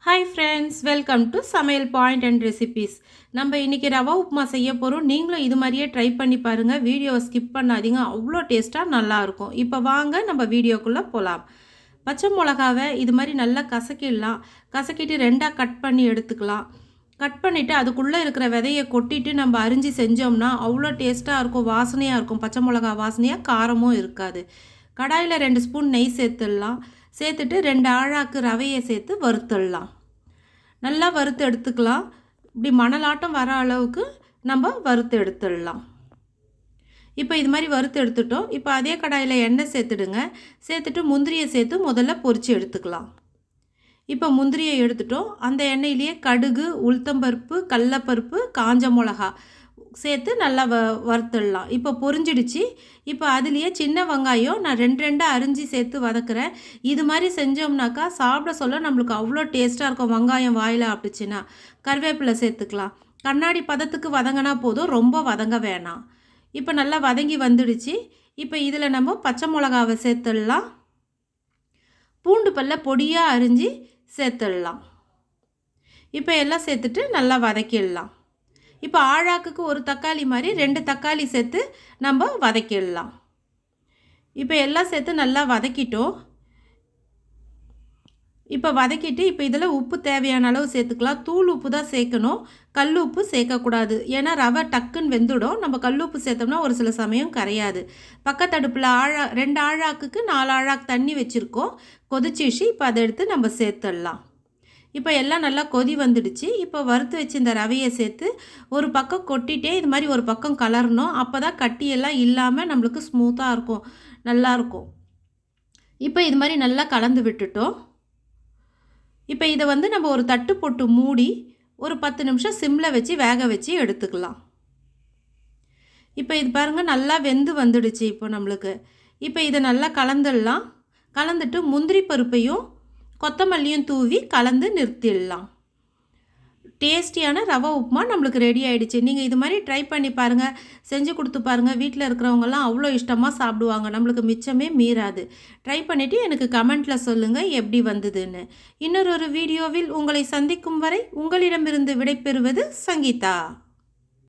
Hi friends, welcome to சமையல் point and recipes. நம்ம இன்றைக்கி ரவா உப்புமா செய்ய போகிறோம். நீங்களும் இது மாதிரியே ட்ரை பண்ணி பாருங்கள். வீடியோவை ஸ்கிப் பண்ணாதீங்க, அவ்வளோ டேஸ்ட்டாக நல்லாயிருக்கும். இப்போ வாங்க நம்ம வீடியோக்குள்ளே போகலாம். பச்சை மிளகாவை இது மாதிரி நல்லா கசக்கிடலாம். கசக்கிட்டு ரெண்டாக கட் பண்ணி எடுத்துக்கலாம். கட் பண்ணிவிட்டு அதுக்குள்ளே இருக்கிற விதையை கொட்டிட்டு நம்ம அரிஞ்சு செஞ்சோம்னா அவ்வளோ டேஸ்ட்டாக இருக்கும், வாசனையாக இருக்கும். பச்சை மிளகா வாசனையாக, காரமும் இருக்காது. கடாயில் 2 ஸ்பூன் நெய் சேர்த்துடலாம். சேர்த்துட்டு 2 ஆழாக்கு ரவையை சேர்த்து வறுத்துடலாம். நல்லா வறுத்து எடுத்துக்கலாம். இப்படி மணலாட்டம் வர அளவுக்கு நம்ம வறுத்து எடுத்துடலாம். இப்போ இது மாதிரி வறுத்து எடுத்துட்டோம். இப்போ அதே கடாயில் எண்ணெய் சேர்த்துடுங்க. சேர்த்துட்டு முந்திரியை சேர்த்து முதல்ல பொரித்து எடுத்துக்கலாம். இப்போ முந்திரியை எடுத்துட்டோம். அந்த எண்ணெயிலேயே கடுகு, உளுத்தம்பருப்பு, கடலப்பருப்பு, காஞ்ச மிளகா சேர்த்து நல்லா வறுத்துடலாம். இப்போ பொரிஞ்சிடுச்சு. இப்போ அதுலேயே சின்ன வெங்காயம் நான் 2 அரிஞ்சு சேர்த்து வதக்குறேன். இது மாதிரி செஞ்சோம்னாக்கா சாப்பிட சொல்ல நம்மளுக்கு அவ்வளோ டேஸ்ட்டாக இருக்கும். வெங்காயம் வாயில் ஆப்பிடுச்சுன்னா கருவேப்பிலை சேர்த்துக்கலாம். கண்ணாடி பதத்துக்கு வதங்கினா போதும், ரொம்ப வதங்க வேணாம். இப்போ நல்லா வதங்கி வந்துடுச்சு. இப்போ இதில் நம்ம பச்சை மிளகாவை சேர்த்துடலாம். பூண்டு பல்ல பொடியாக அரிஞ்சு சேர்த்துடலாம். இப்போ எல்லாம் சேர்த்துட்டு நல்லா வதக்கிடலாம். இப்போ ஆழாக்குக்கு ஒரு தக்காளி மாதிரி 2 தக்காளி சேர்த்து நம்ம வதக்கிடலாம். இப்போ எல்லாம் சேர்த்து நல்லா வதக்கிட்டோம். இப்போ வதக்கிட்டு இப்போ இதில் உப்பு தேவையான அளவு சேர்த்துக்கலாம். தூள் உப்பு தான் சேர்க்கணும், கல் உப்பு சேர்க்கக்கூடாது. ஏன்னா ரவை டக்குன்னு வெந்துடும். நம்ம கல் உப்பு சேர்த்தோம்னா ஒரு சில சமயம் கரையாது. பக்கத்தடுப்பில் 2 ஆழாக்குக்கு 4 ஆழாக்கு தண்ணி வச்சுருக்கோம், கொதிச்சிச்சு. இப்போ அதை எடுத்து நம்ம சேர்த்துடலாம். இப்போ எல்லாம் நல்லா கொதி வந்துடுச்சு. இப்போ வறுத்து வச்சு இந்த ரவையை சேர்த்து ஒரு பக்கம் கொட்டிகிட்டே இது மாதிரி ஒரு பக்கம் கலரணும். அப்போ தான் கட்டியெல்லாம் இல்லாமல் நம்மளுக்கு ஸ்மூத்தாக இருக்கும், நல்லாயிருக்கும். இப்போ இது மாதிரி நல்லா கலந்து விட்டுட்டோம். இப்போ இதை நம்ம ஒரு தட்டு போட்டு மூடி ஒரு 10 நிமிஷம் சிம்மில் வச்சு வேக வச்சு எடுத்துக்கலாம். இப்போ இது பாருங்கள், நல்லா வெந்து வந்துடுச்சு. இப்போ நம்மளுக்கு இப்போ இதை நல்லா கலந்துடலாம். கலந்துட்டு முந்திரி பருப்பையும் கொத்தமல்லியும் தூவி கலந்து நிறுத்திடலாம். டேஸ்டியான ரவா உப்புமா நம்மளுக்கு ரெடி ஆகிடுச்சு. நீங்கள் இது மாதிரி ட்ரை பண்ணி பாருங்கள், செஞ்சு கொடுத்து பாருங்கள். வீட்டில் இருக்கிறவங்கெல்லாம் அவ்வளோ இஷ்டமாக சாப்பிடுவாங்க. நம்மளுக்கு மிச்சமே மீறாது. ட்ரை பண்ணிவிட்டு எனக்கு கமெண்ட்டில் சொல்லுங்கள் எப்படி வந்ததுன்னு. இன்னொரு வீடியோவில் உங்களை சந்திக்கும் வரை உங்களிடமிருந்து விடைபெறுவது சங்கீதா.